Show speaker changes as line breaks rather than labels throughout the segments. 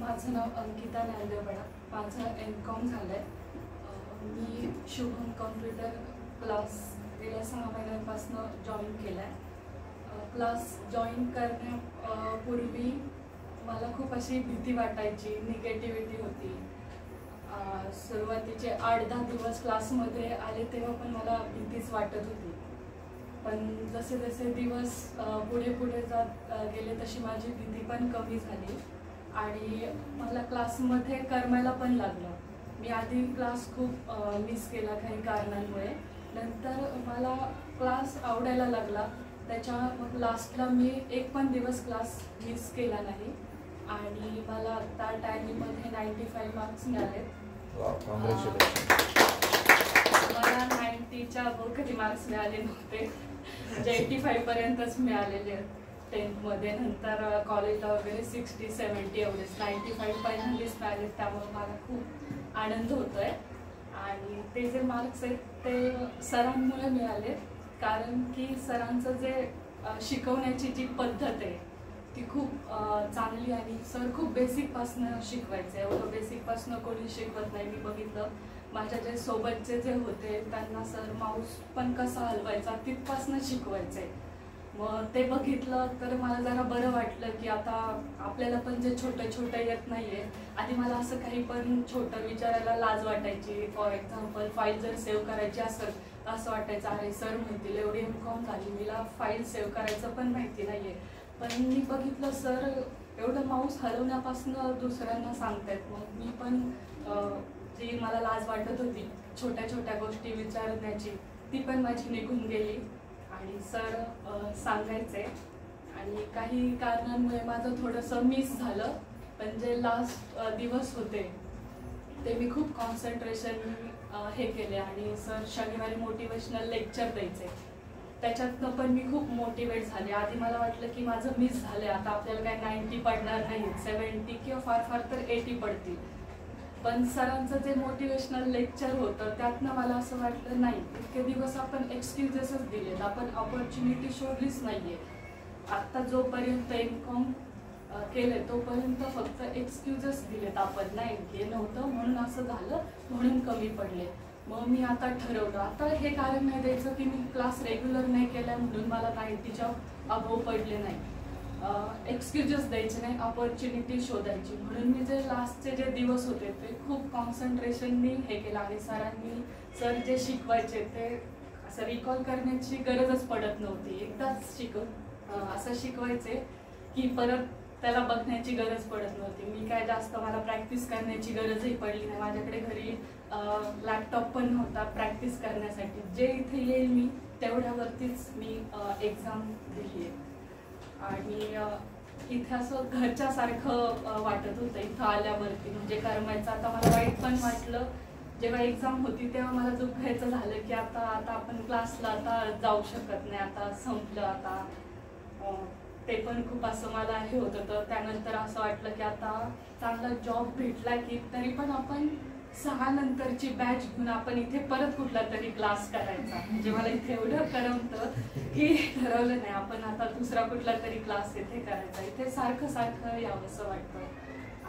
माझं नाव अंकिता नांदेवडा. माझं M.Com झालं आहे. मी शुभम कॉम्प्युटर क्लास गेल्या 6 महिन्यांपासून जॉईन केला आहे. क्लास जॉईन करण्यापूर्वी मला खूप अशी भीती वाटायची, निगेटिव्हिटी होती. सुरुवातीचे 8-10 दिवस क्लासमध्ये आले तेव्हा पण मला भीतीच वाटत होती. पण जसे जसे दिवस पुढे जात गेले तशी माझी भीती पण कमी झाली आणि मला क्लासमध्ये करमायला पण लागलं. मी आधी क्लास खूप मिस केला काही कारणांमुळे. नंतर मला क्लास आवडायला लागला. मग लास्टला मी एक पण दिवस क्लास मिस केला नाही आणि मला आता टॅलीमध्ये 95 मार्क्स मिळाले. मला 90च्या वर कधी मार्क्स मिळाले नव्हते, म्हणजे 85 पर्यंतच मिळालेले 10th मध्ये. नंतर कॉलेजला वगैरे 60-70 एवढेच, 95 पहिल्यांदाच मिळाले. त्यामुळे मला खूप आनंद होतोय. आणि ते जे मार्क्स आहेत ते सरांमुळे मिळाले, कारण की सरांचं जे शिकवण्याची जी पद्धत आहे ती खूप चांगली आणि सर खूप बेसिकपासनं शिकवायचे. एवढं बेसिकपासनं कोणी शिकवत नाही. मी बघितलं माझ्या जे सोबतचे जे होते त्यांना सर माऊस पण कसा हलवायचा तिथपासनं शिकवायचे. मग ते बघितलं तर मला जरा बरं वाटलं की आता आपल्याला पण जे छोटं येत नाहीये. आधी मला असं काही पण छोटं विचारायला लाज वाटायची. फॉर एक्झाम्पल फाईल जर सेव्ह करायची असेल तर असं वाटायचं अरे सर म्हणतील एवढी M.Com झाली, मला फाईल सेव्ह करायचं पण माहिती नाहीये. पण मी बघितलं सर एवढं माऊस हलवण्यापासून दुसऱ्यांना सांगतायत. मग मी पण जी मला लाज वाटत होती छोट्या गोष्टी विचारण्याची ती पण माझी निघून गेली आणि सर सांगायचे. आणि काही कारणांमुळे माझं थोडंसं मिस झालं, पण जे लास्ट दिवस होते ते मी खूप कॉन्सन्ट्रेशन हे केले. आणि सर शनिवारी मोटिवेशनल लेक्चर द्यायचे, त्याच्यातनं पण मी खूप मोटिवेट झाले. आधी मला वाटलं की माझं मिस झालं, आता आपल्याला काय 90 पडणार नाही, 70 किंवा फार तर 80 पडतील. पण सरांचं जे मोटिवेशनल लेक्चर होतं त्यातनं मला असं वाटलं नाही, इतके दिवस आपण एक्सक्युजेसच दिलेत, आपण ऑपॉर्च्युनिटी शोधलीच नाहीये. आत्ता जोपर्यंत M.Com केले तोपर्यंत फक्त एक्सक्युजेस दिलेत आपण, नाही हे नव्हतं म्हणून असं झालं, म्हणून कमी पडले. मग मी आता ठरवलं, आता हे कारण नाही द्यायचं की मी क्लास रेग्युलर नाही केला म्हणून मला 90च्या अबोव पडले नाही. एक्सक्युजेस द्यायचे नाही, ऑपॉर्च्युनिटी शोधायची. म्हणून मी जे लास्टचे जे दिवस होते ते खूप कॉन्सन्ट्रेशननी हे केलं. आणि सर जे शिकवायचे ते असं रिकॉल करण्याची गरजच पडत नव्हती. एकदाच असं शिकवायचे की परत त्याला बघण्याची गरज पडत नव्हती. मी काय जास्त मला प्रॅक्टिस करण्याची गरजही पडली नाही. माझ्याकडे घरी लॅपटॉप पण नव्हता प्रॅक्टिस करण्यासाठी. जे इथे येईल मी तेवढ्यावरतीच मी एक्झाम दिली आहे. आणि इथे असं घरच्यासारखं वाटत होतं इथं आल्यावरती, म्हणजे करमायचं. आता मला वाईट पण वाटलं जेव्हा एक्झाम होती तेव्हा मला दुःखायचं झालं की आता आपण क्लासला आता जाऊ शकत नाही, आता संपलं. आता ते पण खूप असं मला हे होत होतं. त्यानंतर असं वाटलं की आता चांगला जॉब भेटला की तरी पण आपण 6 नंतरची बॅच घेऊन आपण इथे परत कुठला तरी क्लास करायचा. म्हणजे मला इथे एवढं करमतं की ठरवलं नाही आपण आता दुसरा कुठला तरी क्लास इथे करायचा. इथे सारखं यावंसं वाटतं.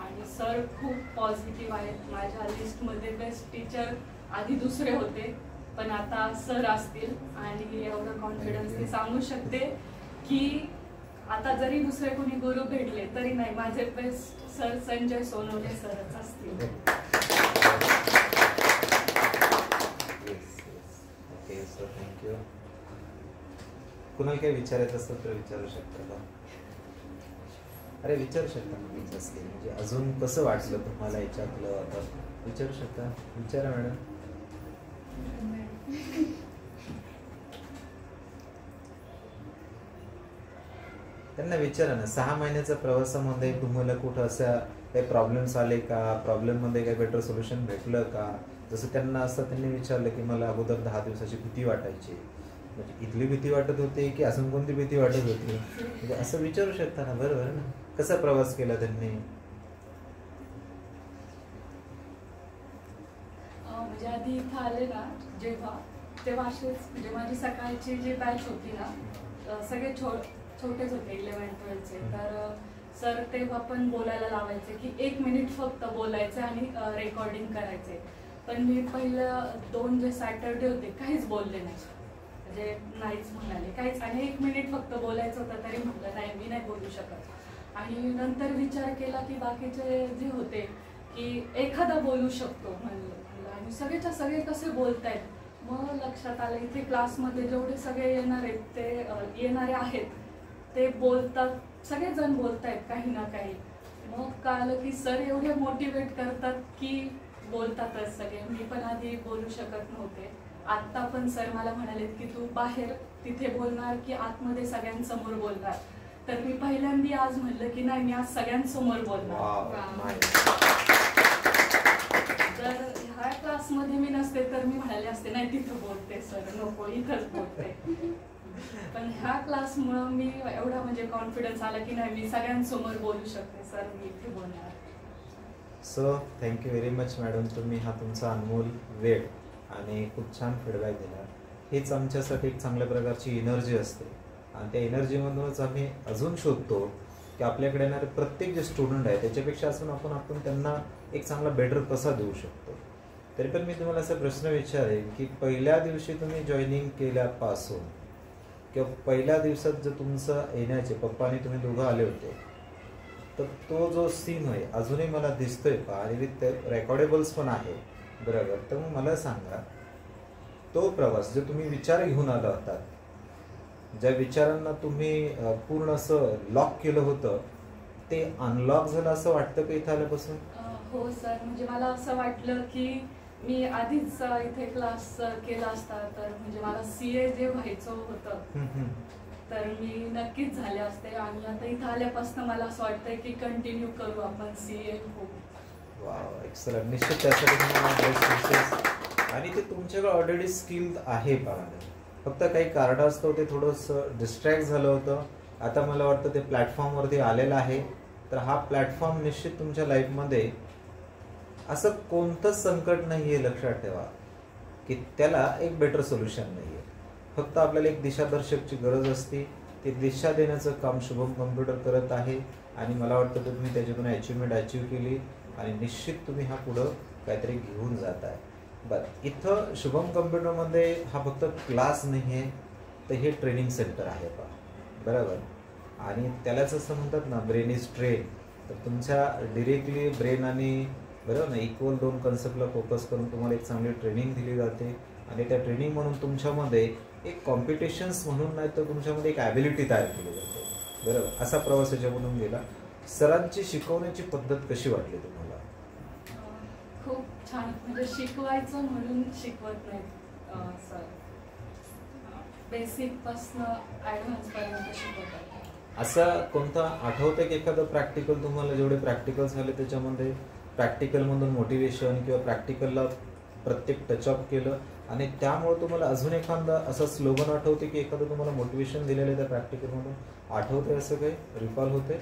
आणि सर खूप पॉझिटिव्ह आहेत. माझ्या लिस्टमध्ये बेस्ट टीचर आधी दुसरे होते, पण आता सर असतील. आणि एवढं कॉन्फिडन्सने सांगू शकते की आता जरी दुसरे कोणी गुरु भेटले तरी नाही, माझे बेस्ट सर संजय सोनवणे सरच असतील.
Okay sir, thank you. कुणाला काही विचारायचं असेल तर विचारू शकता का? अरे विचारू शकता ना असतील, म्हणजे अजून कसं वाटलं तुम्हाला याच्यातलं आता विचारू शकता. विचारा मॅडम. त्यांना विचारा ना, 6 महिन्याच्या प्रवासामध्ये तुम्हाला कुठं अशा काही प्रॉब्लेम्स आले का, प्रॉब्लेममध्ये काही बेटर सोल्युशन भेटलं का? जसं त्यांना त्यांनी विचारलं की मला अगोदर 10 दिवसाची भीती वाटायची, म्हणजे इथली भीती वाटत होती की अजून कोणती भीती वाटत होती, म्हणजे असं विचारू शकता ना. बरोबर ना, कसा प्रवास केला त्यांनी?
म्हणजे आधी इथं आले ना तेव्हा असेच, म्हणजे माझी सकाळची जी बॅच होती ना सगळे छोटेच होते 11-12चे. तर सर तेव्हा पण बोलायला लावायचे की 1 मिनिट फक्त बोलायचं आणि रेकॉर्डिंग करायचे. पण मी पहिलं 2 जे सॅटर्डे होते काहीच बोलले नाही, म्हणजे नाहीच म्हणाले काहीच, आणि 1 मिनिट फक्त बोलायचं होतं तरी म्हटलं नाही मी नाही बोलू शकत. आणि नंतर विचार केला की बाकीचे जे होते की एखादा बोलू शकतो म्हणलं, आणि सगळेच्या सगळे कसे बोलतायत. मग लक्षात आलं इथे क्लासमध्ये जेवढे सगळे येणारे आहेत ते बोलतात, सगळेजण बोलतायत काही ना काही. मग कळलं की सर एवढे मोटिवेट करतात की बोलतातच सगळे. मी पण आधी बोलू शकत नव्हते, आत्ता पण सर मला म्हणाले की तू बाहेर तिथे बोलणार की आतमध्ये सगळ्यांसमोर बोलणार. तर मी पहिल्यांदा आज म्हणलं की नाही, मी आज सगळ्यांसमोर बोलणार. जर ह्या क्लासमध्ये मी नसते तर मी म्हणाले असते नाही तिथं बोलते सर, नको इथंच बोलते. पण ह्या क्लासमुळं मी एवढा म्हणजे कॉन्फिडन्स आला की नाही मी सगळ्यांसमोर बोलू शकते सर, मी इथे बोलणार.
So thank you very much madam, तुम्ही हा तुमचा अनमोल वेळ आणि खूप छान फीडबॅक दिला. हीच आमच्यासाठी एक चांगल्या प्रकारची एनर्जी असते, आणि त्या एनर्जीमधूनच आम्ही अजून शोधतो की आपल्याकडे येणारे प्रत्येक जे स्टुडंट आहे त्याच्यापेक्षा असून आपण त्यांना एक चांगला बेटर कसा देऊ शकतो. तरी पण मी तुम्हाला असा प्रश्न विचारेन की पहिल्या दिवशी तुम्ही जॉईनिंग केल्यापासून किंवा पहिल्या दिवसात जर तुमचं येण्याचे पप्पा आणि तुम्ही दोघं आले होते, तर तो जो सीन आहे अजूनही मला दिसतोय का, आणि विथ रेकॉर्डेबल्स पण आहे बरोबर. तर मग मला सांगा, तो प्रवास जो तुम्ही विचार घेऊन आला होता, ज्या विचारांना तुम्ही पूर्ण असं लॉक केलं होतं, ते अनलॉक झालं असं वाटतं का इथं आल्यापासून?
हो सर, म्हणजे मला असं वाटलं की मी आधीच इथे क्लास केला असता तर म्हणजे मला CA जे व्हायचं होतं तर मी नक्कीच झाले असते. आणि आता इथं आल्यापासून मला असं वाटतंय की कंटिन्यू करू आपण CA हो.
Wow, excellent. निश्चित त्यासाठी तुम्हाला बेस्ट विशेष. आणि ते तुमच्याकडे ऑलरेडी स्किल आहे पाहणं, फक्त काही कारणास्तव ते थोडंसं डिस्ट्रॅक्ट झालं होतं. आता मला वाटतं ते प्लॅटफॉर्मवरती आलेलं आहे. तर हा प्लॅटफॉर्म निश्चित तुमच्या लाईफमध्ये असं कोणतंच संकट नाही आहे, लक्षात ठेवा, की त्याला एक बेटर सोल्युशन नाही आहे. फक्त आपल्याला एक दिशादर्शकची गरज असते, ती दिशा देण्याचं काम शुभम कम्प्युटर करत आहे. आणि मला वाटतं की तुम्ही त्याच्यातून अचिव्हमेंट अचीव केली आणि निश्चित तुम्ही हा पुढं काहीतरी घेऊन जात आहे. बरं, इथं शुभम कम्प्युटरमध्ये हा फक्त क्लास नाही आहे, तर हे ट्रेनिंग सेंटर आहे पहा, बरोबर. आणि त्यालाच असं म्हणतात ना, ब्रेन इज ट्रेन. तर तुमच्या डिरेक्टली ब्रेन आणि बरोबर ना इक्वल 2 कन्सेप्टला फोकस करून तुम्हाला एक चांगली ट्रेनिंग दिली जाते. आणि त्या ट्रेनिंग म्हणून तुमच्यामध्ये एक कॉम्पिटिशन्स म्हणून नाही तर तुमच्यामध्ये एक ॲबिलिटी तयार केली जाते, बरोबर. असा प्रवास याच्यामधून गेला. सरांची शिकवण्याची पद्धत कशी वाटली तुम्हाला?
खूप छान, म्हणजे शिकवायचं म्हणून शिकवत नाही सर, बेसिक पासून ॲडव्हान्स पर्यंत शिकवतात.
असं कोणता आठवतं की एखादं प्रॅक्टिकल तुम्हाला, जेवढे प्रॅक्टिकल झाले त्याच्यामध्ये प्रॅक्टिकलमधून मोटिवेशन किंवा प्रॅक्टिकलला प्रत्येक टचअप केलं आणि त्यामुळे तुम्हाला अजून एखादा असं स्लोगन आठवते की एखादं तुम्हाला मोटिवेशन दिलेलं आहे त्या प्रॅक्टिकलमधून, आठवतंय असं काही रिकॉल होते?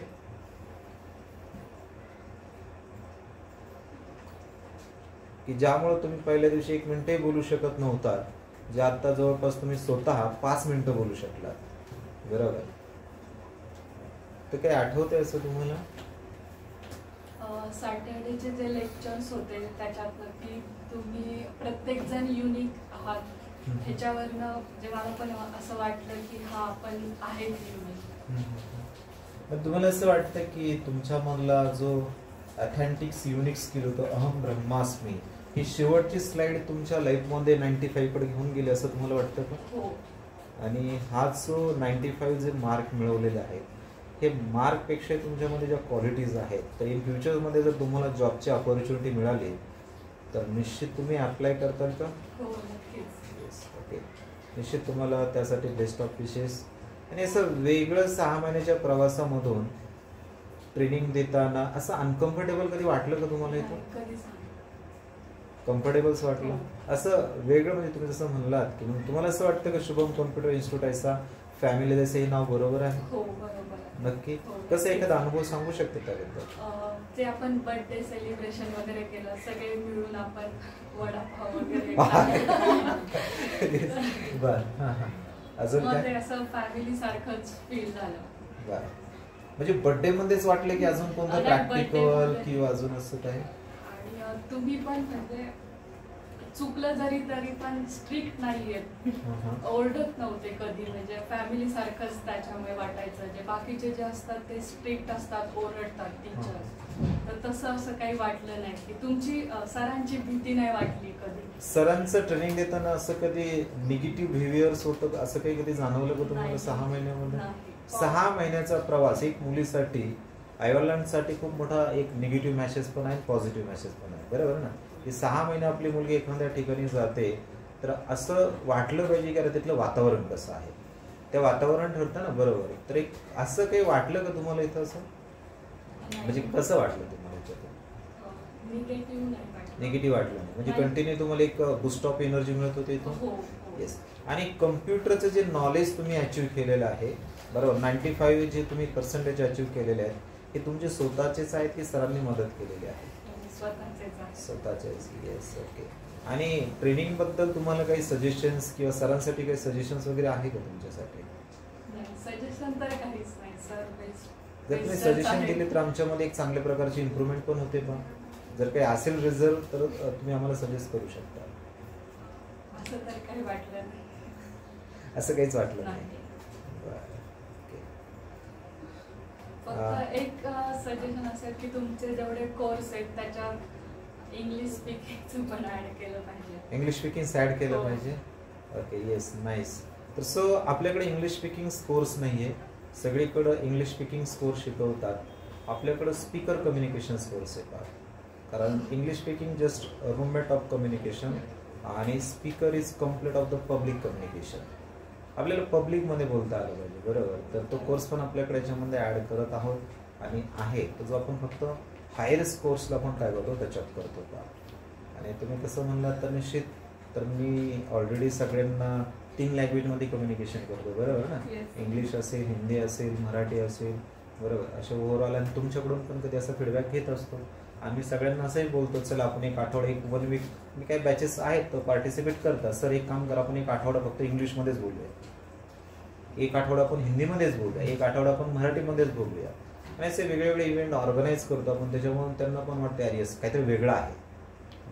की ज्यामुळे तुम्ही पहिल्या दिवशी 1 मिनिटही बोलू शकत नव्हता, जे आता जवळपास तुम्ही स्वतः 5 मिनिटं बोलू शकला, बरोबर. तर काही आठवतंय असं तुम्हाला?
सॅटर्डेचे जे लेक्चर्स होते त्याच्यातनं की तुम्ही प्रत्येक जण युनिक आहात, ह्याच्यावरनं जे मला पण असं वाटलं की हा आपण आहे युनिक.
तुम्हाला असं वाटतं की तुमच्यामधला जो ऑथेंटिक युनिक स्किल होतं अहम ब्रह्मास्मी, ही शेवटची स्लाइड तुमच्या लाईफमध्ये 95 कडे घेऊन गेली असं तुम्हाला वाटतं का?
हो.
आणि हा जो 95 जे मार्क मिळवलेले आहेत, हे मार्कपेक्षा तुमच्यामध्ये ज्या क्वालिटीज आहेत, तर इन फ्युचरमध्ये जर तुम्हाला जॉबची अपॉर्च्युनिटी मिळाली तर निश्चित तुम्ही अप्लाय करताल का?
हो, नक्कीच.
Yes, okay. निश्चित तुम्हाला त्यासाठी बेस्ट ऑफ विशेस. आणि असं वेगळं 6 महिन्याच्या प्रवासामधून ट्रेनिंग देताना असं अनकम्फर्टेबल कधी वाटलं का तुम्हाला इथं?
कधीच
कम्फर्टेबलच वाटलं? असं वेगळं म्हणजे तुम्ही जसं म्हणलात की तुम्हाला असं वाटतं का शुभम कॉम्प्युटर इन्स्टिट्यूट ऐसा फॅमिली जसे हे नाव बरोबर आहे?
हो, बरोबर.
नक्की. कसं एखादा अनुभव सांगू शकते त्याबद्दल?
ते आपण बर्थडे सेलिब्रेशन वगैरे केलं, सगळे मिळून आपण वडापाव वगैरे
बर. अजून काय?
असं फॅमिली सारखंच फील झालं.
बर. म्हणजे बर्थडे मध्येच वाटलं की अजून कोणतं प्रॅक्टिकल किंवा अजून असं काय?
आणि तुम्ही पण म्हणजे चुकलं जरी तरी पण स्ट्रिक्ट नाहीयेत, ओरडत नव्हते कधी, म्हणजे फॅमिली सारखंच त्याच्यामुळे वाटायचं. जे बाकीचे जे असतात ते स्ट्रिक्ट असतात, ओरडतात टीचर्स, तर तसं असं काही वाटलं नाही. की तुमची सरांची भीती नाही वाटली कधी?
सरांचं ट्रेनिंग देताना असं कधी निगेटिव्ह बिहेवियर्स होतं असं काही कधी जाणवलं का तुम्हाला 6 महिन्यामध्ये? 6 महिन्याचा प्रवास एक मुलीसाठी, आईवडिलांसाठी खूप मोठा एक निगेटिव्ह मॅसेज पण आहे, पॉझिटिव्ह मॅसेज पण आहे, बरोबर ना? की 6 महिने आपली मुलगी एखाद्या ठिकाणी जाते तर असं वाटलं पाहिजे की अरे तिथलं वातावरण कसं आहे, ते वातावरण ठरतं ना, बरोबर. तर एक असं काही वाटलं का तुम्हाला इथं असं, म्हणजे कसं वाटलं तुम्हाला निगेटिव्ह वाटलं नाही? म्हणजे कंटिन्यू तुम्हाला एक बूस्ट ऑफ एनर्जी मिळत होते इथून? येस. आणि कम्प्युटरचं जे नॉलेज तुम्ही अचीव्ह केलेलं आहे, बरोबर, 95 जे तुम्ही पर्सेंटेज अचीव्ह केलेले आहेत, हे तुमचे स्वतःचेच आहेत की सरांनी मदत केलेली आहे? स्वतःचेच. Yes, okay. आणि ट्रेनिंग बद्दल तुम्हाला काही सजेशन्स किंवा सरांसाठी काही सजेशन्स वगैरे आहे का तुमच्यासाठी?
सजेशन तर काहीच नाही सर.
जर तुम्ही सजेशन दिले तर आमच्यामध्ये एक चांगल्या प्रकारची इम्प्रूव्हमेंट पण होते. पण जर काही असेल रिझल्ट तर तुम्ही आम्हाला सजेस्ट करू शकता.
असं तर काही वाटलं नाही.
असं काहीच वाटलं नाही.
फक्त एक सजेशन असेल की तुमचे जेवढे कोर्स आहेत त्याच्यात इंग्लिश स्पीकिंगचं पण ऍड केलं पाहिजे.
इंग्लिश स्पीकिंग ऍड केलं पाहिजे. Okay, yes, nice. तर सो आपल्याकडे इंग्लिश स्पीकिंग कोर्स नाहीये, सगळीकडे इंग्लिश स्पीकिंग कोर्स शिकवतात. आपल्याकडे स्पीकर कम्युनिकेशन कोर्स येतात, कारण English speaking just roommate of communication आणि speaker is complete of the public communication. आपल्याला पब्लिकमध्ये बोलता आलं पाहिजे, बरोबर. तर तो कोर्स पण आपल्याकडे याच्यामध्ये ॲड करत आहोत आणि आहे तो, जो आपण फक्त हायर कोर्सला पण काय करतो त्याच्यात करतो का. आणि तुम्ही कसं म्हणलात तर निश्चित, तर मी ऑलरेडी सगळ्यांना 3 लँग्वेजमध्ये कम्युनिकेशन करतो, बरोबर ना. इंग्लिश असेल, हिंदी असेल, मराठी असेल, बरोबर, असे ओव्हरऑल. आणि तुमच्याकडून पण कधी असा फीडबॅक घेत असतो. आम्ही सगळ्यांना असंही बोलतो, चला आपण एक आठवडा, एक 1 वीक, मी काही बॅचेस आहेत तो पार्टिसिपेट करतात, सर एक काम करा आपण एक आठवडा फक्त इंग्लिशमध्येच बोलूया, एक आठवडा आपण हिंदीमध्येच बोलूया, एक आठवडा आपण मराठीमध्येच बोलूया. आणि असे वेगवेगळे इव्हेंट ऑर्गनाईज करतो आपण, त्याच्यामुळे त्यांना पण वाटतं यार येस काहीतरी वेगळं आहे,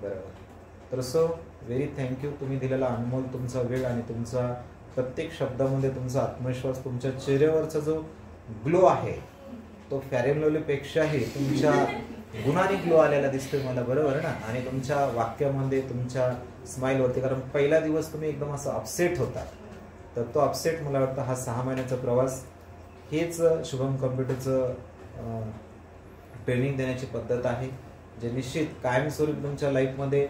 बरोबर. तर सो व्हेरी थँक्यू, तुम्ही दिलेला अनमोल तुमचा वेळ आणि तुमचा प्रत्येक शब्दामध्ये तुमचा आत्मविश्वास, तुमच्या चेहऱ्यावरचा जो ग्लो आहे तो फेअर अँड लवलीपेक्षाही तुमच्या गुणाने ग्लो आलेला दिसतोय मला, बरोबर ना. आणि तुमच्या वाक्यामध्ये, तुमच्या स्माईलवरती, कारण पहिला दिवस तुम्ही एकदम असं अपसेट होता, तर तो अपसेट मला वाटतं हा 6 महिन्याचा प्रवास हेच शुभम कम्प्युटरचं ट्रेनिंग देण्याची पद्धत आहे, जे निश्चित कायमस्वरूपी तुमच्या लाईफमध्ये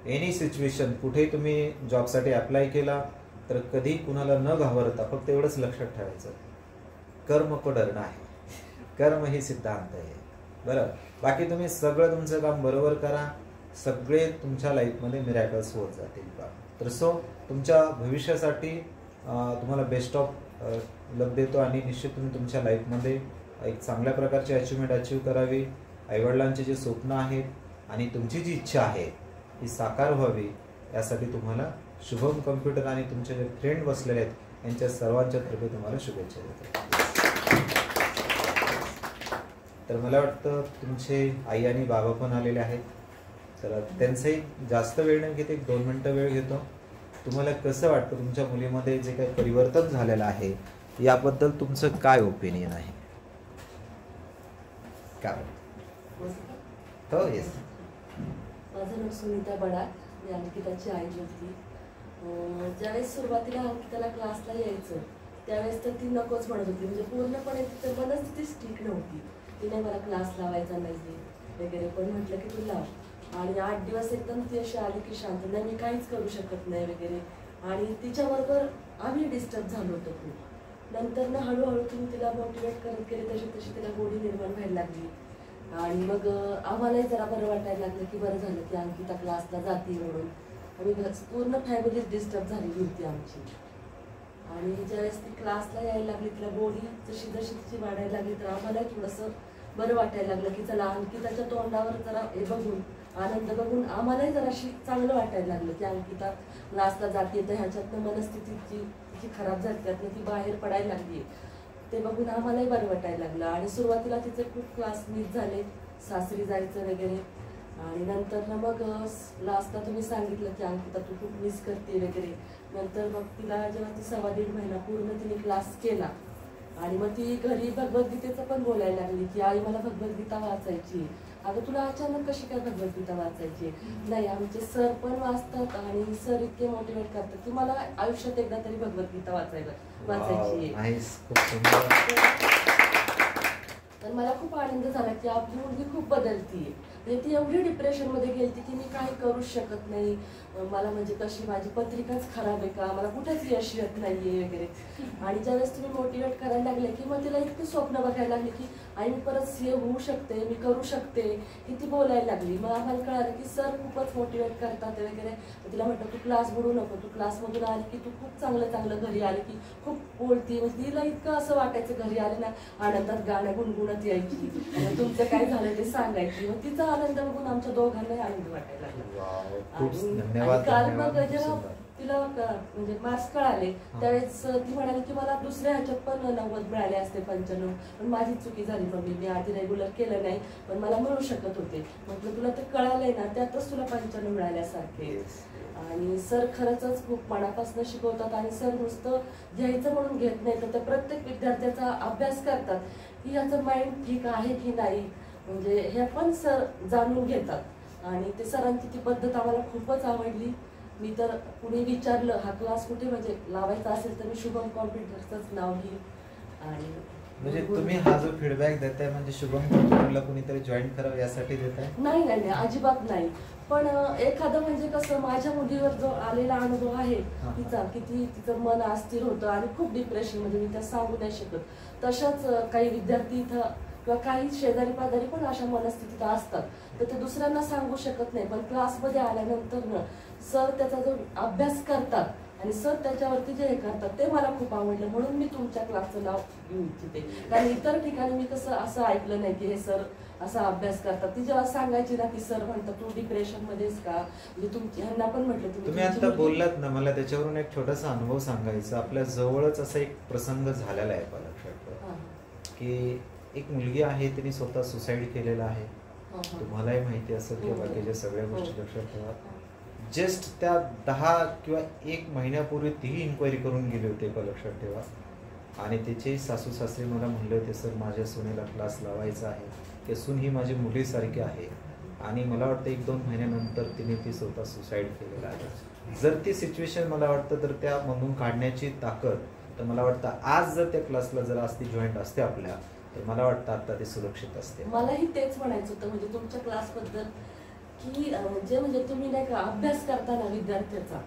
एनी सिच्युएशन, कुठेही तुम्ही जॉबसाठी अप्लाय केला तर कधी कुणाला न घाबरता फक्त एवढंच लक्षात ठेवायचं, कर्म को डरना आहे, कर्म ही सिद्धांत आहे, बरं. बाकी तुम्ही सगळं तुमचं काम बरोबर करा, सगळे तुमच्या लाईफमध्ये मिरॅकल्स होत जातील का. तर सो तुमच्या भविष्यासाठी तुम्हाला बेस्ट ऑफ लक देतो आणि निश्चित तुम्ही तुमच्या लाईफमध्ये एक चांगल्या प्रकारची अचिव्हमेंट अचीव्ह करावी. आईवडिलांचे जे स्वप्न आहेत आणि तुमची जी इच्छा आहे ही साकार व्हावी, यासाठी तुम्हाला शुभम कम्प्युटर आणि तुमचे जे फ्रेंड बसलेले आहेत यांच्या सर्वांच्या तर्फे तुम्हाला शुभेच्छा देतो. तर मला वाटतं तुमचे आई आणि बाबा पण आलेले आहेत, तर त्यांचाही जास्त वेळ नाही घेत, एक 2 मिनिटं वेळ घेतो. तुम्हाला कसं वाटतं तुमच्या मुलीमध्ये जे काही परिवर्तन झालेलं आहे याबद्दल तुमचं काय ओपिनियन आहे? काय? हो, येस.
माझं नाव सुनीता बडा, मी अंकिताची आई होती. ज्यावेळेस सुरुवातीला अंकिताला क्लासला यायचं त्यावेळेस तर ती नकोच म्हणत होती, म्हणजे पूर्णपणे तिचं मनस्थितीच ठीक नव्हती. तिने मला क्लास लावायचा नाही वगैरे, पण म्हटलं की तू लाव. आणि 8 दिवस एकदम ती अशी आली की शांत, नाही मी काहीच करू शकत नाही वगैरे. आणि तिच्याबरोबर आम्ही डिस्टर्ब झालो होतो खूप. नंतर ना हळूहळू तुम्ही तिला मोटिवेट करत गेले तशी तशी तिला गोडी निर्माण व्हायला लागली. आणि मग आम्हालाही जरा बरं वाटायला लागलं की बरं झालं की अंकिता क्लासला जाते म्हणून. आणि पूर्ण फॅमिली डिस्टर्ब झालेली होती आमची. आणि ज्यावेळेस ती क्लासला यायला लागली, तिला बॉडी जशी जशी तिची वाढायला लागली तर आम्हालाही थोडंसं बरं वाटायला लागलं की चला अंकिताच्या तोंडावर जरा हे बघून, आनंद बघून आम्हालाही जराशी चांगलं वाटायला लागलं की अंकिता क्लासला जाते, तर ह्याच्यातनं मनस्थिती जी खराब झाली त्यातनं ती बाहेर पडायला लागली. ते बघून आम्हालाही बरं वाटायला लागलं. आणि सुरुवातीला तिचे खूप क्लास मिस झाले, सासरी जायचं वगैरे. आणि नंतर ना मग लास्टला तुम्ही सांगितलं की अंकिता तू खूप मिस करते वगैरे. नंतर मग तिला जेव्हा ती 1.5 महिना पूर्ण तिने क्लास केला आणि मग ती घरी भगवद्गीतेचं पण बोलायला लागली की आई मला भगवद्गीता वाचायची. अगं तुला अचानक कशी काय भगवद्गीता वाचायची? नाही, आमचे सर पण वाचतात आणि सर इतके मोटिवेट करतात की मला आयुष्यात एकदा तरी भगवद्गीता वाचायची. तर मला खूप आनंद झाला की आपली मुलगी खूप बदलतीये. म्हणजे ती एवढी डिप्रेशनमध्ये गेलती की मी काही करूच शकत नाही, मला म्हणजे कशी माझी पत्रिकाच खराब आहे का, मला कुठेच यश येत नाहीये वगैरे. आणि ज्यावेळेस तुम्ही मोटिवेट करायला लागले की मग तिला इतकी स्वप्न बघायला लागली की आई मी परत सीए होऊ शकते, मी करू शकते, ही ती बोलायला लागली. मग आम्हाला कळालं की सर खूपच मोटिवेट करतात वगैरे. तिला म्हटलं तू क्लास बुडू नको, तू क्लासमधून आली की तू खूप चांगलं घरी आली की खूप बोलती. म्हणजे तिला इतकं असं वाटायचं घरी आले ना आनंदात गाणं गुणगुणत यायची, तुमचं काय झालं ते सांगायची. मग तिचा आनंद बघून आमच्या दोघांनाही आनंद वाटायला लागला. आणि काल मग जेव्हा तिला म्हणजे मार्क्स कळाले त्यावेळेस ती म्हणाली की मला दुसऱ्या ह्याच्यात पण 90 मिळाले असते, 95, पण माझी चुकी झाली मम्मी, मी आधी रेग्युलर केलं नाही पण मला मिळू शकत होते. म्हटलं तुला ते कळालंय ना त्यातच तुला 95 मिळाल्यासारखे. आणि सर खरंच खूप मनापासून शिकवतात आणि सर नुसतं घ्यायचं म्हणून घेत नाही तर त्या प्रत्येक विद्यार्थ्याचा अभ्यास करतात की याचं माइंड ठीक आहे की नाही, म्हणजे हे पण सर जाणून घेतात. आणि ते सरांची ती पद्धत आम्हाला खूपच आवडली. मी तर कुणी विचारलं हा क्लास कुठे म्हणजे लावायचा असेल तर मी शुभम कॉम्प्युटरचंच नाव घेईन. आणि
म्हणजे तुम्ही हा जो फीडबॅक देताय म्हणजे शुभम कॉम्प्युटरला कुणीतरी जॉईन करावं यासाठी देताय?
नाही, अजिबात नाही. पण एखादं म्हणजे कसं माझ्या मुलीवर जो आलेला अनुभव आहे तिचा, किती तिचं मन अस्थिर होतं आणि खूप डिप्रेशन म्हणजे मी त्या सांगू नाही शकत. तशाच काही विद्यार्थी इथं किंवा काही शेजारी पाजारी पण अशा मनस्थितीत असतात तर ते दुसऱ्यांना सांगू शकत नाही. पण क्लासमध्ये आल्यानंतर ना सर त्याचा जो अभ्यास करतात आणि सर त्याच्यावरती जे हे करतात ते मला खूप आवडलं, म्हणून मी तुमच्या क्लासचं नाव घेऊ इच्छिते. कारण इतर ठिकाणी मी कसं असं ऐकलं नाही की हे सर असा अभ्यास करतात. ती जेव्हा सांगायची ना की सर म्हणतात तू डिप्रेशन मध्येच का, म्हणजे तुमची ह्यांना पण म्हटलं
तुम्ही आता बोललात ना मला त्याच्यावरून एक छोटासा अनुभव सांगायचा. आपल्या जवळच असा एक प्रसंग झालेला आहे मला लक्षात की एक मुलगी आहे तिने स्वतः सुसाईड केलेला आहे. तुम्हालाही माहिती असेल की बाकीच्या सगळ्या गोष्टी लक्षात ठेवा. जस्ट त्या 10 किंवा 1 महिन्यापूर्वी तीही इन्क्वायरी करून गेली होती का लक्षात ठेवा. आणि तिचे सासू सासरे मला म्हणले होते सर माझ्या सुनेला क्लास लावायचा आहे, की सून ही माझी मुलीसारखी आहे. आणि मला वाटतं 1-2 महिन्यानंतर तिने ती स्वतः सुसाईड केलेला आहे. जर ती सिच्युएशन मला वाटतं तर त्यामधून काढण्याची ताकद तर मला वाटतं आज जर त्या क्लासला जर आज ती जॉईंट असते आपल्या तर मला वाटतं आता ते सुरक्षित असते.
मलाही तेच म्हणायचं होतं म्हणजे तुमच्या क्लासबद्दल की म्हणजे तुम्ही नाही का अभ्यास करताना विद्यार्थ्याचा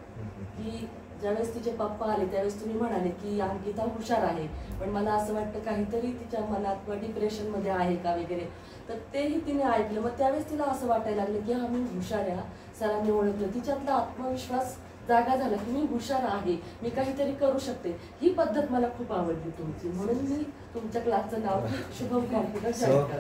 की ज्यावेळेस तिचे पप्पा आले त्यावेळेस तुम्ही म्हणाले की अंकिता हुशार आहे पण मला असं वाटतं काहीतरी तिच्या मनात किंवा डिप्रेशन मध्ये आहे का वगैरे, तर तेही तिने ऐकलं. मग त्यावेळेस तिला असं वाटायला लागलं की हा मी हुशार आहे, सरांनी ओळखलं, तिच्यातला आत्मविश्वास जागा झाला की मी हुशार आहे, मी काहीतरी करू शकते. ही पद्धत मला खूप आवडली तुमची, म्हणून मी तुमच्या क्लासचं नाव शुभम कॉम्प्युटर.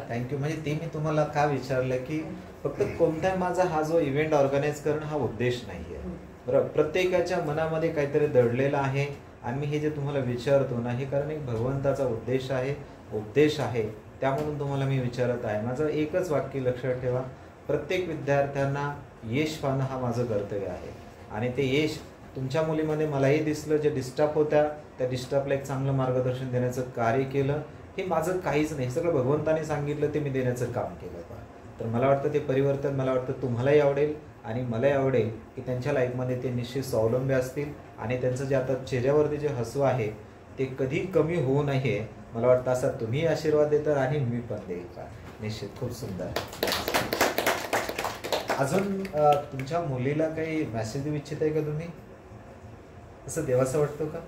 थँक्यू. म्हणजे ते मी तुम्हाला का विचारलं की फक्त कोणता माझा हा जो इव्हेंट ऑर्गनाईज करणं हा उद्देश नाहीये. बरं, प्रत्येकाच्या मनामध्ये काहीतरी दडलेलं आहे आणि मी हे जे तुम्हाला विचारतो ना हे कारण एक भगवंताचा उद्देश आहे, उपदेश आहे, त्यामधून तुम्हाला मी विचारत आहे. माझं एकच वाक्य लक्षात ठेवा, प्रत्येक विद्यार्थ्यांना यश पाहणं हा माझं कर्तव्य आहे. आणि ते यश तुमच्या मुलीमध्ये मलाही दिसलं, जे डिस्टर्ब होत्या त्या डिस्टर्बला एक चांगलं मार्गदर्शन देण्याचं कार्य केलं. हे माझं काहीच नाही, सगळं भगवंताने सांगितलं ते मी देण्याचं काम केलं. तर मला वाटतं ते परिवर्तन मला वाटतं तुम्हालाही आवडेल आणि मलाही आवडेल की त्यांच्या लाईफमध्ये ते निश्चित स्वावलंबी असतील आणि त्यांचं जे आता चेहऱ्यावरती जे हसू आहे ते कधी कमी होऊ नये. मला वाटतं असा तुम्ही आशीर्वाद देता आणि मी पण देईल का निश्चित. खूप सुंदर. अजून तुमच्या मुलीला काही मेसेज देऊ इच्छित आहे का तुम्ही? असं देवाचं वाटतं का?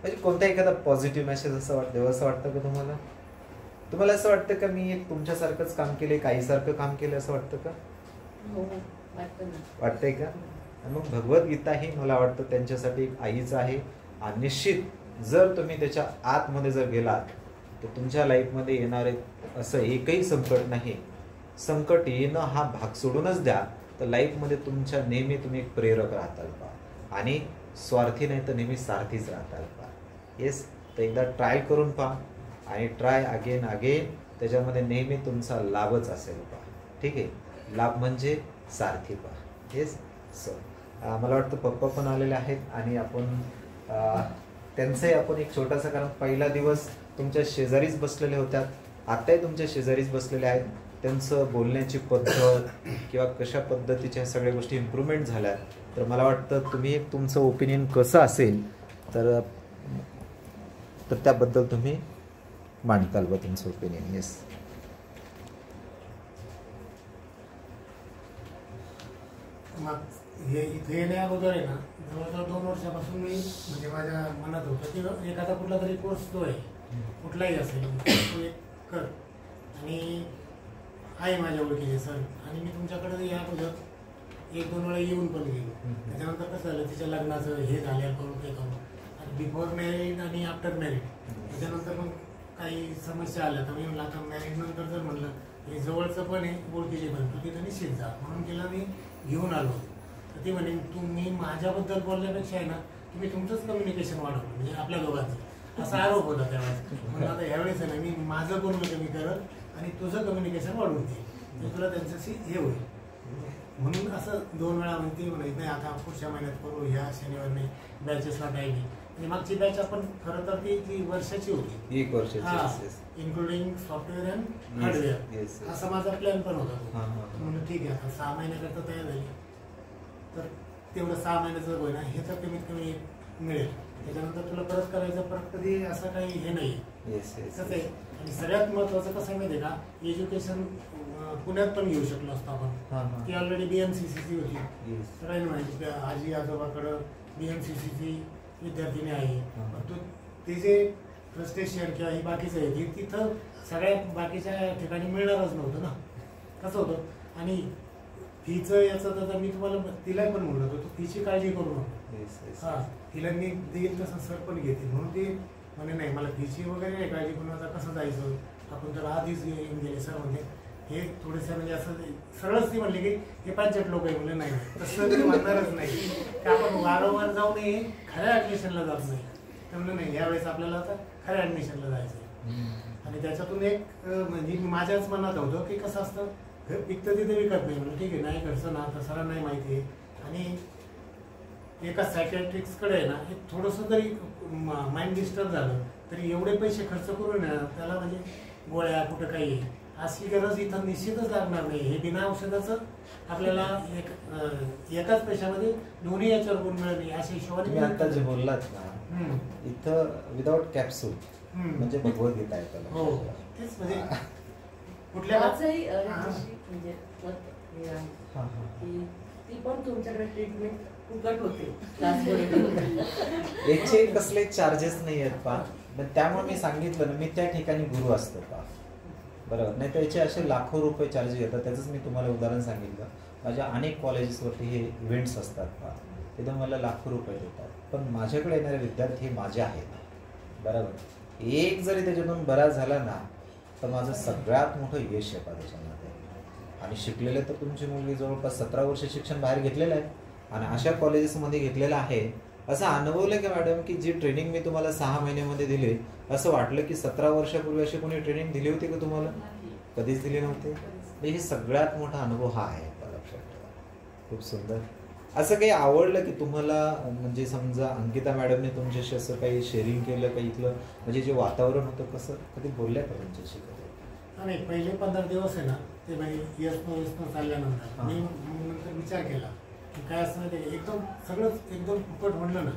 म्हणजे कोणता एखादा पॉझिटिव्ह मेसेज असं देवाचं वाटतं का तुम्हाला? तुम्हाला असं वाटतं का मी एक तुमच्यासारखंच काम केले, काहीसारखं काम केलं असं वाटतं का? वाटतंय का? मग भगवद्गीता ही मला वाटतं त्यांच्यासाठी एक आईच आहे. आणि निश्चित जर तुम्ही त्याच्या आतमध्ये जर गेलात तर तुमच्या लाईफमध्ये येणारे असं एकही संकट नाही. संकट येणं हा भाग सोडूनच द्या तर लाईफमध्ये तुमच्या नेहमी तुम्ही एक प्रेरक राहताल. आणि स्वार्थी नाही तर नेहमी सारथीच राहताल पहा. येस, तर एकदा ट्राय करून पहा आणि ट्राय अगेन त्याच्यामध्ये नेहमी तुमचा लाभच असेल पहा. ठीक आहे, लाभ म्हणजे सारथी पहा. येस, सो मला वाटतं पप्पा पण आलेले आहेत आणि आपण त्यांचंही आपण एक छोटासा, कारण पहिला दिवस तुमच्या शेजारीच बसलेले होत्यात, आत्ताही तुमच्या शेजारीच बसलेले आहेत. त्यांचं बोलण्याची पद्धत किंवा कशा पद्धतीच्या सगळ्या गोष्टी इम्प्रूव्हमेंट झाल्यात. तर मला वाटतं तुम्ही एक तुमचं ओपिनियन कसं असेल तर त्याबद्दल तुम्ही मांडताल बा तुमचं ओपिनियन. येस,
हे इथे येण्या अगोदर आहे ना, जवळजवळ 2 वर्षापासून मी म्हणजे माझ्या मनात होतं की एखादा कुठला तरी कोर्स जो आहे कुठलाही असेल तो एक कर. आणि आहे माझ्या ओळखीचे सर, आणि मी तुमच्याकडे या अगोदर 1-2 वेळा येऊन पण गेलो. त्याच्यानंतर कसं झालं, तिच्या लग्नाचं हे झालं करून ते करून, आणि बिफोर मॅरिड आणि आफ्टर मॅरिड त्याच्यानंतर मग काही समस्या आल्या. तर मी म्हणलं आता मॅरिड नंतर जर म्हणलं हे जवळचं पण आहे ओळखीचे पण, तू तिथं निश्चित जा, म्हणून तिला मी घेऊन आलो. तर ती म्हणे तुम्ही माझ्याबद्दल बोलण्यापेक्षा आहे ना तुम्ही तुमचंच कम्युनिकेशन वाढवलं, म्हणजे आपल्या दोघांचं असा आरोप होता त्यावेळेस. म्हणून आता ह्यावेळेस आहे ना मी माझं करून कमी करत आणि तुझं कम्युनिकेशन वाढवून दे, तर तुला त्यांच्याशी हे होईल. म्हणून असं 2 वेळा म्हणते म्हणायचं नाही आता पुढच्या महिन्यात करू, ह्या शनिवार नाही, बॅचेसला टाईम नाही. आणि मागची बॅच आपण खरं तर ती वर्षाची होती,
1 वर्षाची,
इन्क्लुडिंग सॉफ्टवेअर अँड हार्डवेअर, असा माझा प्लॅन पण होता. म्हणून ठीक आहे, आता 6 महिन्याकरता तयार झाली तर तेवढं 6 महिन्याचं होय ना हे तर कमीत कमी मिळेल. त्याच्यानंतर तुला परत करायचं, परत कधी असं काही हे नाही. कसं आहे, आणि सगळ्यात महत्त्वाचं कसं आहे माहिती आहे का, एज्युकेशन पुण्यात पण घेऊ शकलो असतो आपण. ती ऑलरेडी BMCCची होती, सगळ्यांनी माहिती आजी आजोबाकडं BMCCची विद्यार्थिनी आहे. तो ते जे फ्रस्ट्रेशन किंवा ही बाकीचं आहे की तिथं सगळ्या बाकीच्या ठिकाणी मिळणारच नव्हतं ना. कसं होतं, आणि फीचं याचं तर मी तुम्हाला तिला पण म्हणलं होतं, फीची काळजी करू नको. हां, तिला मी देईल तसं सर पण घेतील, म्हणून ती म्हणे नाही मला फीची वगैरे नाही काळजी करून, आता कसं जायचं, आपण तर आधीच येऊन गेले. सर म्हणजे हे थोडेसे म्हणजे असं सरळच ती म्हणली की हे 65 लोक आहे. म्हणलं नाही, तसं ते म्हणणारच नाही की आपण वारंवार जाऊ नये, खऱ्या ॲडमिशनला जात नाही. तर म्हणलं नाही, यावेळेस आपल्याला आता खऱ्या ॲडमिशनला जायचं. आणि त्याच्यातून एक म्हणजे माझ्याच मनात होतं की कसं असतं, घर पिकतं तिथे विकत नाही. म्हणलं ठीक आहे, नाही घरचं ना तर सरांना नाही माहिती आहे. आणि एका सायकॅट्रिक्सकडे आहे ना हे थोडंसं जरी माइंड डिस्टर्ब झालं तरी एवढे पैसे खर्च करून त्याला म्हणजे गोळ्या कुठं काही अशी गरज इथं निश्चितच लागणार नाही. हे बिना औषधाचं आपल्याला एकाच पैशामध्ये दोन्ही याच्यावर गुण मिळणे अशा हिशोबाने.
तुम्ही आता जे बोललात ना, इथं विदाउट कॅप्सूल म्हणजे भगवद्गीता आहे त्याला.
हो, तेच म्हणजे कुठल्या
म्हणजे ती पण तुमच्याकडे ट्रीटमेंट फुकट होते
याचे कसले चार्जेस नाही आहेत पा. त्यामुळे मी सांगितलं ना, मी त्या ठिकाणी गुरु असतो पा, बरोबर. नाही तर याचे असे लाखो रुपये चार्जेस येतात. त्याचंच मी तुम्हाला उदाहरण सांगितलं. माझ्या अनेक कॉलेजेसवरती हे इव्हेंट्स असतात पा, तिथं मला लाखो रुपये देतात. पण माझ्याकडे येणारे विद्यार्थी हे माझे आहेत, बरोबर. एक जरी त्याच्यातून बराच झाला ना तर माझं सगळ्यात मोठं यश आहे पा त्याच्यामध्ये. आणि शिकलेले तर तुमची मुलगी जवळपास 17 वर्ष शिक्षण बाहेर घेतलेलं आहे आणि अशा कॉलेजेसमध्ये घेतलेलं आहे. असं अनुभवलं की मॅडम की जी ट्रेनिंग मी तुम्हाला 6 महिन्यामध्ये दिली, असं वाटलं की 17 वर्षापूर्वी अशी कोणी ट्रेनिंग दिली होती का तुम्हाला? कधीच दिली नव्हती. हे सगळ्यात मोठा अनुभव हा आहे, लक्षात ठेवा. खूप सुंदर. असं काही आवडलं की तुम्हाला, म्हणजे समजा अंकिता मॅडमने तुमच्याशी असं काही शेअरिंग केलं काही इथलं, म्हणजे जे वातावरण होतं कसं, कधी बोलल्या का तुमच्याशी?
नाही, पहिले 15 दिवस आहे ना ते बाई यस्न चालल्यानंतर मी नंतर विचार केला की काय असं ते एकदम सगळंच एकदम फुकट म्हणलं ना,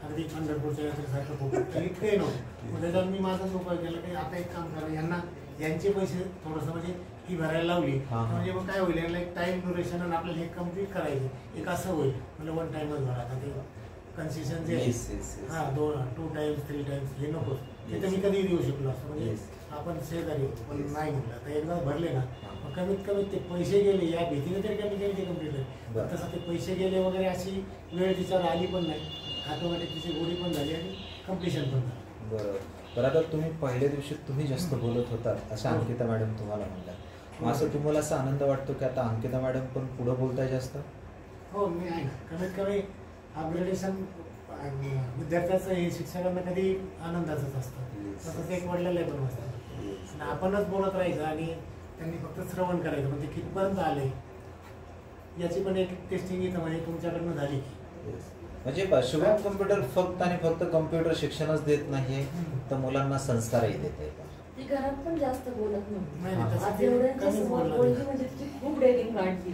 अगदी पंढरपूरच्या यात्रेसारखं फुकट इतकंही नव्हतं. त्याच्यावर मी माझाच उपाय केला की आता एक काम करा, यांना यांचे पैसे थोडंसं म्हणजे ही भरायला लावली म्हणजे मग काय होईल, यांना एक टाइम ड्युरेशन आणि आपल्याला हे कम्प्लीट करायचं. एक असं होईल म्हणजे 1 टाइमच भरा. आता ते कन्सेशन जे हां 2 टाइम्स 3 टाइम्स हे नकोच. ते तर मी कधीही देऊ शकलो असं, म्हणजे आपण शेजारी पण नाही म्हटलं. तर एकदा भरले ना कमीत कमी ते पैसे गेले या भीतीने तरी कमी केली ते कम्प्लीट आहे. तसं ते पैसे गेले वगैरे अशी वेळ तिच्यावर आली पण नाही. ऑटोमॅटिक तिची गोडी पण झाली आणि कम्प्लिशन पण झालं.
बरोबर. तर आता तुम्ही पहिल्या दिवशी तुम्ही जास्त बोलत होतात अशा अंकिता मॅडम तुम्हाला म्हणतात. मग असं तुम्हाला असा आनंद वाटतो की आता अंकिता मॅडम पण पुढं बोलताय जास्त?
हो, मी आहे ना. कमीत कमी अपग्रेडेशन विद्यार्थ्याचं हे शिक्षकांना कधी आनंदाचंच असतं, तसंच एक वडिलांना पण असतं. आणि आपणच बोलत राहायचं आणि त्यांनी फक्त श्रवण करायचं, म्हणजे कितपर्यंत आले याची पण एक टेस्टिंग इथं म्हणजे तुमच्याकडनं झाली.
म्हणजे शुभम कम्प्युटर फक्त आणि फक्त कम्प्युटर शिक्षणच देत नाही, तर मुलांना संस्कारही देते.
ती घरात पण जास्त बोलत
नाही,
नव्हती.
तसं
आज
ते
एवढ्यांच्या
कमीच
समोर
बोलणार.
बोलली म्हणजे तिची खूप डेअरिंग वाढली.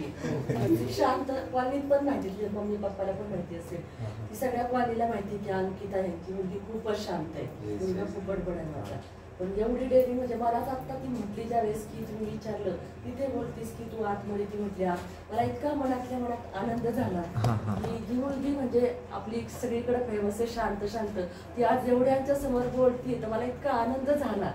ती शांत कॉलनीत पण माहिती, तिच्या मम्मी पप्पाला पण माहिती असेल, ती सगळ्या कॉलनीला माहिती की अंकिता यांची मुलगी खूपच शांत आहे, मुलगा खूप बडबड आहे माझा. पण एवढी डेअरिंग म्हणजे मलाच आता ती म्हटली ज्यावेळेस की तुम्ही विचारलं तिथे बोलतीस की तू आतमध्ये, ती म्हटली मला इतका मनातल्या मनात आनंद झाला की ही मुलगी म्हणजे आपली सगळीकडे फेमस आहे, शांत शांत, ती आज एवढ्यांच्या समोर बोलती, तर मला इतका आनंद झाला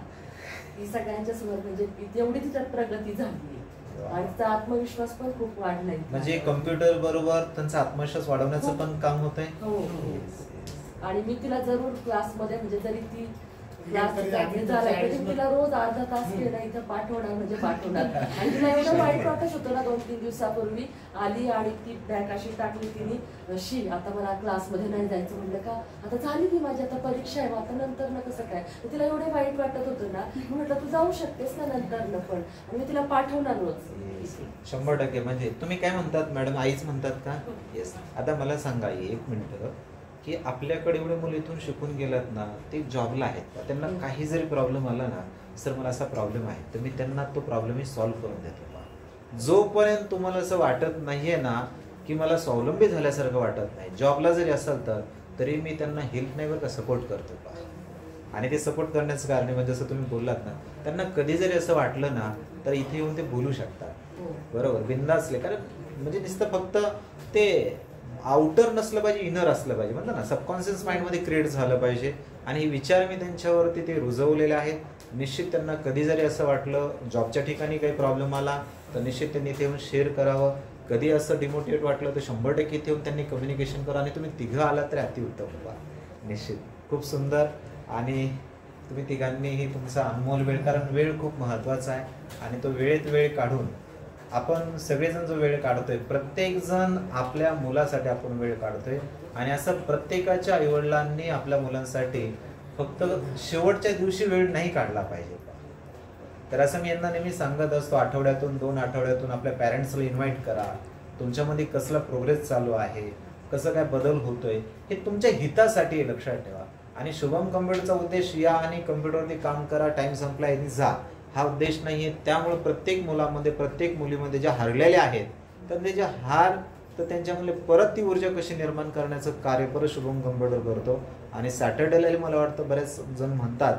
की सगळ्यांच्या समोर म्हणजे एवढी तिच्यात प्रगती झाली आणि तिचा आत्मविश्वास पण खूप वाढलाय.
म्हणजे कम्प्युटर बरोबर त्यांचा आत्मविश्वास वाढवण्याचं पण काम होत आहे.
हो. आणि मी तिला जरूर क्लासमध्ये म्हणजे जरी ती क्लास झाला तरी तिला रोज अर्धा तास केला इथं पाठवणार म्हणजे पाठवणार. आणि तिला एवढं वाईट वाटत होतं ना 2-3 दिवसापूर्वी आली आणि ती बॅग अशी टाकली तिने, शी आता मला क्लासमध्ये नाही जायचं. म्हणलं का आता झाली की माझी आता परीक्षा आहे, आता नंतर ना कसं काय. तिला एवढे वाईट वाटत होतं ना, म्हटलं तू जाऊ शकतेस ना नंतर न पण, आणि मी तिला पाठवणार रोज.
100%. म्हणजे तुम्ही काय म्हणतात मॅडम, आईच म्हणतात का? येस. आता मला सांगा 1 मिनिट की आपल्याकडे एवढे मुलं इथून शिकून गेलात ना, ते जॉबला आहेत का, त्यांना काही जरी प्रॉब्लेम आला ना, सर मला असा प्रॉब्लेम आहे, तर मी त्यांना तो प्रॉब्लेम सॉल्व्ह करून देतो. जोपर्यंत तुम्हाला असं वाटत नाहीये ना की मला स्वावलंबी झाल्यासारखं वाटत नाही, जॉबला जरी असाल तरी मी त्यांना हेल्प नाही बरं का, सपोर्ट करतो. आणि ते सपोर्ट करण्याचं कारण म्हणजे जसं तुम्ही बोललात ना, त्यांना कधी जरी असं वाटलं ना तर इथे येऊन ते बोलू शकतात, बरोबर, बिंदासले. कारण म्हणजे नुसतं फक्त ते आउटर नसलं पाहिजे, इनर असलं पाहिजे, म्हणतात ना, सबकॉन्शियस माइंडमध्ये क्रिएट झालं पाहिजे. आणि हे विचार मी त्यांच्यावरती ते रुजवलेले आहेत. निश्चित त्यांना कधी जरी असं वाटलं जॉबच्या ठिकाणी काही प्रॉब्लेम आला तर निश्चित त्यांनी इथे येऊन शेअर करावं. कधी असं डिमोटिवेट वाटलं तर 100% इथे येऊन त्यांनी कम्युनिकेशन करा. आणि तुम्ही तिघं आलात तरी अतिउत्तम होता. निश्चित खूप सुंदर. आणि तुम्ही तिघांनीही तुमचा अनमोल वेळ, कारण वेळ खूप महत्त्वाचा आहे आणि तो वेळेत वेळ काढून आपण सगळेजण जो वेळ काढतोय, प्रत्येक जण आपल्या मुलासाठी आपण वेळ काढतोय. आणि असं प्रत्येकाच्या आईवडिलांनी आपल्या मुलांसाठी फक्त शेवटच्या दिवशी वेळ नाही काढला पाहिजे. तर असं मी यांना नेहमी सांगत असतो, आठवड्यातून 2 आठवड्यातून आपल्या पॅरेंट्सला इन्व्हाइट करा. तुमच्यामध्ये कसला प्रोग्रेस चालू आहे, कसं काय बदल होतोय, हे तुमच्या हितासाठी लक्षात ठेवा. आणि शुभम कम्प्युटरचा उद्देश या आणि कम्प्युटरवरती काम करा, टाइम संपला आणि जा, हा उद्देश नाहीये. त्यामुळे प्रत्येक मुलामध्ये, प्रत्येक मुलीमध्ये ज्या हरलेल्या आहेत तर ते जे हार, तर त्यांच्यामध्ये परत ती ऊर्जा कशी निर्माण करण्याचं कार्य परत शुभम कम्प्युटर करतो. आणि सॅटर्डेला मला वाटतं बरेच जण म्हणतात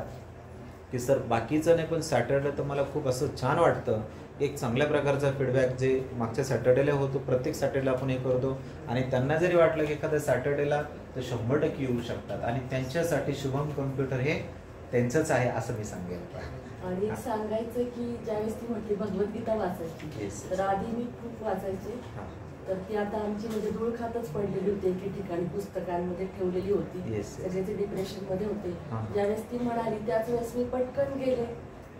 की सर बाकीचं नाही, पण सॅटर्डे तर मला खूप असं छान वाटतं. एक चांगल्या प्रकारचा फीडबॅक जे मागच्या सॅटर्डेला होतो, प्रत्येक सॅटर्डेला आपण हे करतो. आणि त्यांना जरी वाटलं की एखाद्या सॅटर्डेला तर 100% येऊ शकतात. आणि त्यांच्यासाठी शुभम कम्प्युटर हे त्यांचंच आहे असं मी सांगेन.
आणि सांगायचं की ज्यावेळेस ती म्हटली भगवद्गीता वाचायची, तर आधी मी खूप वाचायचे, तर ती आता आमची म्हणजे धूळ खातच पडलेली होती, एके ठिकाणी पुस्तकांमध्ये ठेवलेली होती, सगळेच डिप्रेशन मध्ये होते. ज्यावेळेस ती म्हणाली त्याच वेळेस मी पटकन गेले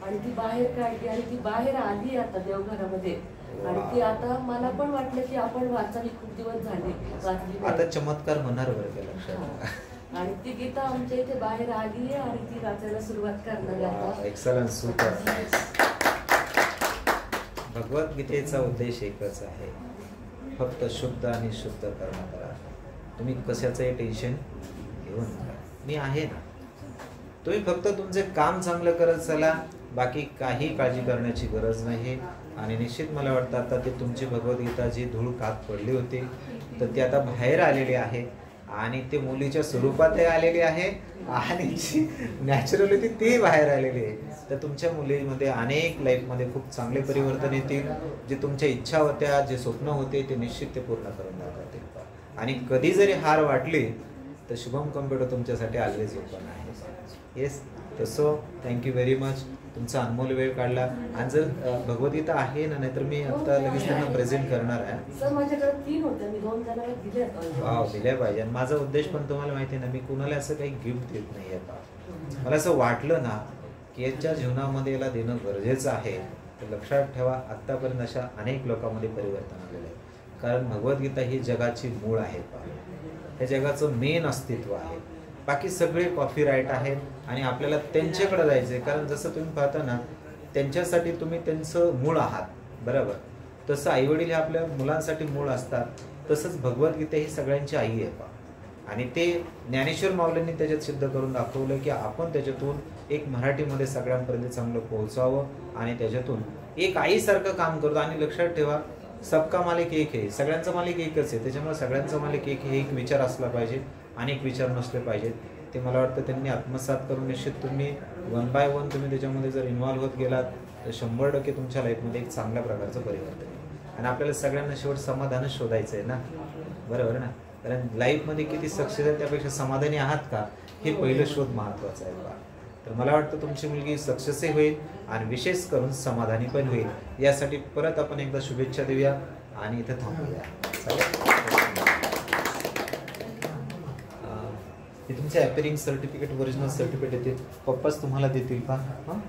आणि ती बाहेर काढली आणि ती बाहेर आली आता देवघरामध्ये. आणि ती आता मला पण वाटलं की आपण वाचावी, खूप दिवस झाले वाचली,
आता चमत्कार होणार बरं लक्षात.
आणि ती गीता आमच्या इथे बाहेर आली आहे आणि ती वाचायला सुरुवात करणार आहे.
Excellent, super. भगवद्गीतेचा उद्देश एकच आहे, फक्त शुद्ध आणि शुद्ध कर्म करा. तुम्ही कशाचंही टेन्शन घेऊ नका, मी आहे ना. तुम्ही फक्त तुमचे काम चांगलं करत चला, बाकी काही काळजी करण्याची गरज नाही. आणि निश्चित मला वाटतं आता ते तुमची भगवद्गीता जी धूळ खात पडली होती तर ती आता बाहेर आलेली आहे आणि ते मुलीच्या स्वरूपात आलेली आहे आणि नॅचरली ती बाहेर आलेली आहे. तर तुमच्या मुलीमध्ये अनेक लाईफमध्ये खूप चांगले परिवर्तन येतील. जे तुमच्या इच्छा होत्या, जे स्वप्न होते ते निश्चित ते पूर्ण करून दाखवतील. आणि कधी जरी हार वाटली तर शुभम कम्प्युटर तुमच्यासाठी ऑलवेज ओपन आहे. येस, तसं थँक्यू व्हेरी मच, तुमचा अनमोल वेळ काढला. आणि जर भगवद्गीता आहे ना, नाहीतर मी आता लगेच त्यांना प्रेझेंट करणार आहे.
सर माझ्याकडे 3 होत्या, मी 2 जणांना दिल्या.
वाव, दिल्या पाहिजे. आणि माझा उद्देश पण तुम्हाला माहिती आहे ना, मी कुणाला असं काही गिफ्ट देत नाही आहे. मला असं वाटलं ना की याच्या जीवनामध्ये याला देणं गरजेचं आहे, तर लक्षात ठेवा आत्तापर्यंत अशा अनेक लोकांमध्ये परिवर्तन आलेलं आहे. कारण भगवद्गीता ही जगाची मूळ आहे, हे जगाचं मेन अस्तित्व आहे. बाकी सगळे कॉपीराईट आहेत आणि आपल्याला त्यांच्याकडे जायचं आहे. कारण जसं तुम्ही पाहता ना, त्यांच्यासाठी तुम्ही त्यांचं मूळ आहात, बरोबर. तसं आईवडील हे आपल्या मुलांसाठी मूळ असतात, तसंच भगवद्गीता ही सगळ्यांची आई आहे पहा. आणि ते ज्ञानेश्वर माऊलींनी त्याच्यात सिद्ध करून दाखवलं की आपण त्याच्यातून एक मराठीमध्ये सगळ्यांपर्यंत चांगलं पोहोचावं आणि त्याच्यातून एक आईसारखं काम करतो. आणि लक्षात ठेवा, सबका मालिक एक आहे, सगळ्यांचा मालिक एकच आहे. त्याच्यामुळे सगळ्यांचा मालिक एक हे एक विचार असला पाहिजे, अनेक विचार नसले पाहिजेत. ते मला वाटतं त्यांनी आत्मसात करून निश्चित तुम्ही 1 बाय 1 तुम्ही त्याच्यामध्ये जर इन्व्हॉल्व्ह होत गेलात तर 100% तुमच्या लाईफमध्ये एक चांगल्या प्रकारचं परिवर्तन आहे. आणि आपल्याला सगळ्यांना शेवट समाधानच शोधायचं आहे ना, बरोबर ना. कारण लाईफमध्ये किती सक्सेस आहे त्यापेक्षा समाधानी आहात का, हे पहिलं शोध महत्त्वाचं आहे बघा. तर मला वाटतं तुमची मुलगी सक्सेसही होईल आणि विशेष करून समाधानी पण होईल. यासाठी परत आपण एकदा शुभेच्छा देऊया आणि इथं थांबूया. हे तुमचे अपीयरिंग सर्टिफिकेट, ओरिजिनल सर्टिफिकेट येतील, पप्पाच तुम्हाला देतील का? हां.